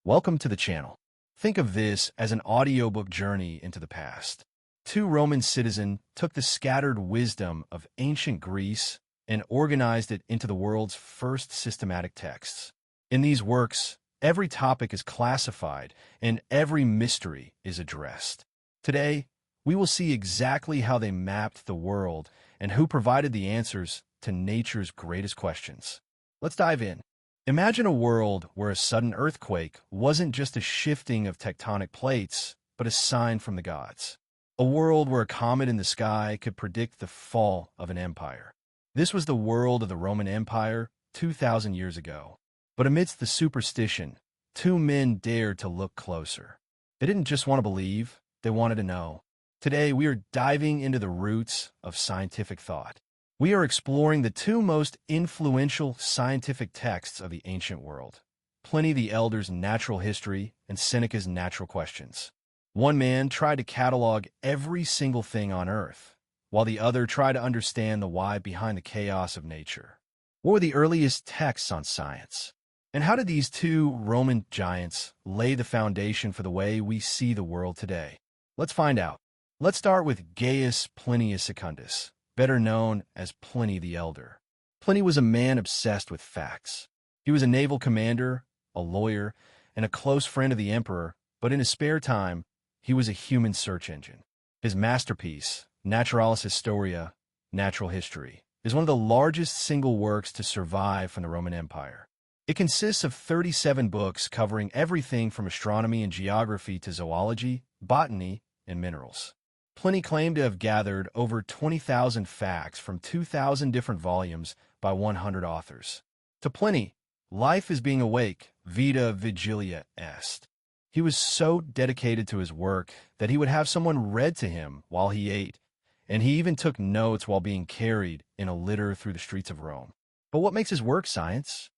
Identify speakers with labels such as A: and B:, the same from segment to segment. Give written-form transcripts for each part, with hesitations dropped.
A: Welcome to the channel. Think of this as an audiobook journey into the past. Two Roman citizens took the scattered wisdom of ancient Greece and organized it into the world's first systematic texts. In these works, every topic is classified and every mystery is addressed. Today, we will see exactly how they mapped the world and who provided the answers to nature's greatest questions. Let's dive in. Imagine a world where a sudden earthquake wasn't just a shifting of tectonic plates, but a sign from the gods. A world where a comet in the sky could predict the fall of an empire. This was the world of the Roman Empire 2,000 years ago. But amidst the superstition, two men dared to look closer. They didn't just want to believe, they wanted to know. Today, we are diving into the roots of scientific thought. We are exploring the two most influential scientific texts of the ancient world, Pliny the Elder's Natural History and Seneca's Natural Questions. One man tried to catalog every single thing on Earth, while the other tried to understand the why behind the chaos of nature. What were the earliest texts on science? And how did these two Roman giants lay the foundation for the way we see the world today? Let's find out. Let's start with Gaius Plinius Secundus, better known as Pliny the Elder. Pliny was a man obsessed with facts. He was a naval commander, a lawyer, and a close friend of the emperor, but in his spare time, he was a human search engine. His masterpiece, Naturalis Historia, Natural History, is one of the largest single works to survive from the Roman Empire. It consists of 37 books covering everything from astronomy and geography to zoology, botany, and minerals. Pliny claimed to have gathered over 20,000 facts from 2,000 different volumes by 100 authors. To Pliny, life is being awake, vita vigilia est. He was so dedicated to his work that he would have someone read to him while he ate, and he even took notes while being carried in a litter through the streets of Rome. But what makes his work science?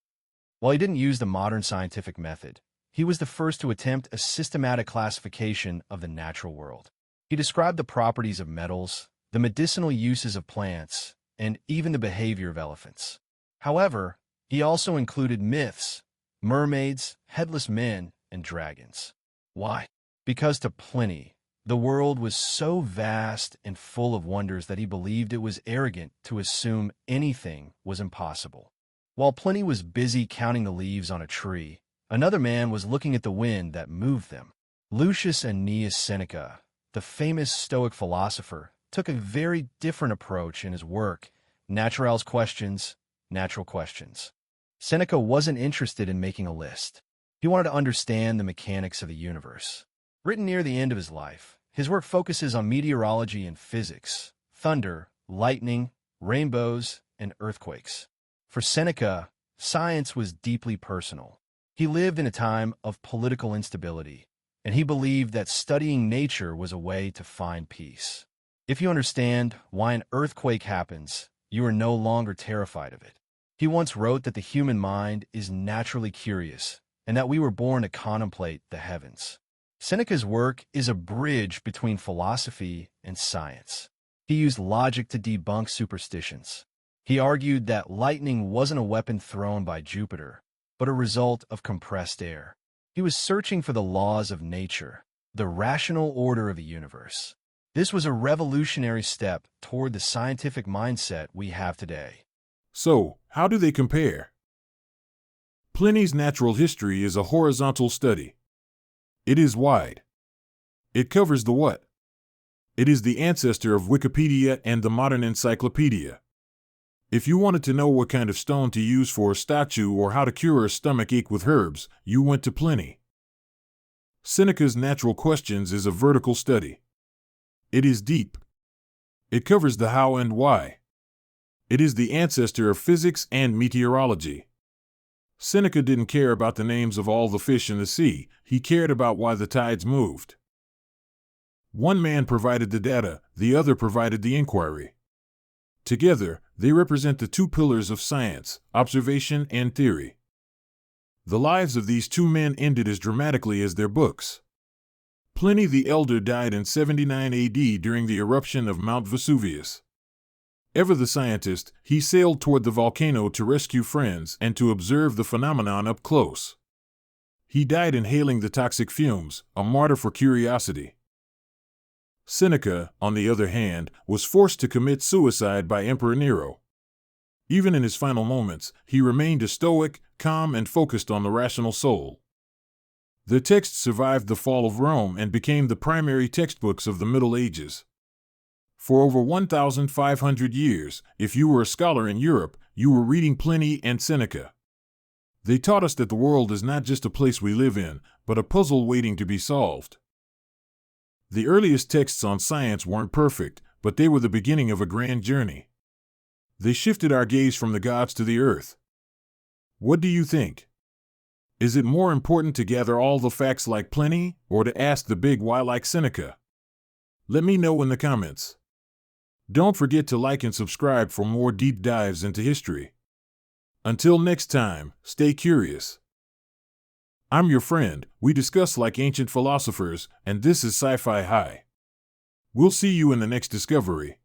A: While he didn't use the modern scientific method, he was the first to attempt a systematic classification of the natural world. He described the properties of metals, the medicinal uses of plants, and even the behavior of elephants. However, he also included myths, mermaids, headless men, and dragons. Why? Because to Pliny, the world was so vast and full of wonders that he believed it was arrogant to assume anything was impossible. While Pliny was busy counting the leaves on a tree, another man was looking at the wind that moved them. Lucius Annaeus Seneca, the famous Stoic philosopher, took a very different approach in his work, Naturalis Questions, Natural Questions. Seneca wasn't interested in making a list. He wanted to understand the mechanics of the universe. Written near the end of his life, his work focuses on meteorology and physics, thunder, lightning, rainbows, and earthquakes. For Seneca, science was deeply personal. He lived in a time of political instability, and he believed that studying nature was a way to find peace. If you understand why an earthquake happens, you are no longer terrified of it. He once wrote that the human mind is naturally curious and that we were born to contemplate the heavens. Seneca's work is a bridge between philosophy and science. He used logic to debunk superstitions. He argued that lightning wasn't a weapon thrown by Jupiter, but a result of compressed air. He was searching for the laws of nature, the rational order of the universe. This was a revolutionary step toward the scientific mindset we have today.
B: So, how do they compare? Pliny's natural history is a horizontal study. It is wide. It covers the what? It is the ancestor of Wikipedia and the modern encyclopedia. If you wanted to know what kind of stone to use for a statue or how to cure a stomach ache with herbs, you went to Pliny. Seneca's Natural Questions is a vertical study. It is deep. It covers the how and why. It is the ancestor of physics and meteorology. Seneca didn't care about the names of all the fish in the sea, he cared about why the tides moved. One man provided the data, the other provided the inquiry. Together, they represent the two pillars of science, observation and theory. The lives of these two men ended as dramatically as their books. Pliny the Elder died in 79 AD during the eruption of Mount Vesuvius. Ever the scientist, he sailed toward the volcano to rescue friends and to observe the phenomenon up close. He died inhaling the toxic fumes, a martyr for curiosity. Seneca, on the other hand, was forced to commit suicide by Emperor Nero. Even in his final moments, he remained a stoic, calm, and focused on the rational soul. The texts survived the fall of Rome and became the primary textbooks of the Middle Ages. For over 1,500 years, if you were a scholar in Europe, you were reading Pliny and Seneca. They taught us that the world is not just a place we live in, but a puzzle waiting to be solved. The earliest texts on science weren't perfect, but they were the beginning of a grand journey. They shifted our gaze from the gods to the earth. What do you think? Is it more important to gather all the facts like Pliny, or to ask the big why like Seneca? Let me know in the comments. Don't forget to like and subscribe for more deep dives into history. Until next time, stay curious. I'm your friend, we discuss like ancient philosophers, and this is SciPhiHi. We'll see you in the next discovery.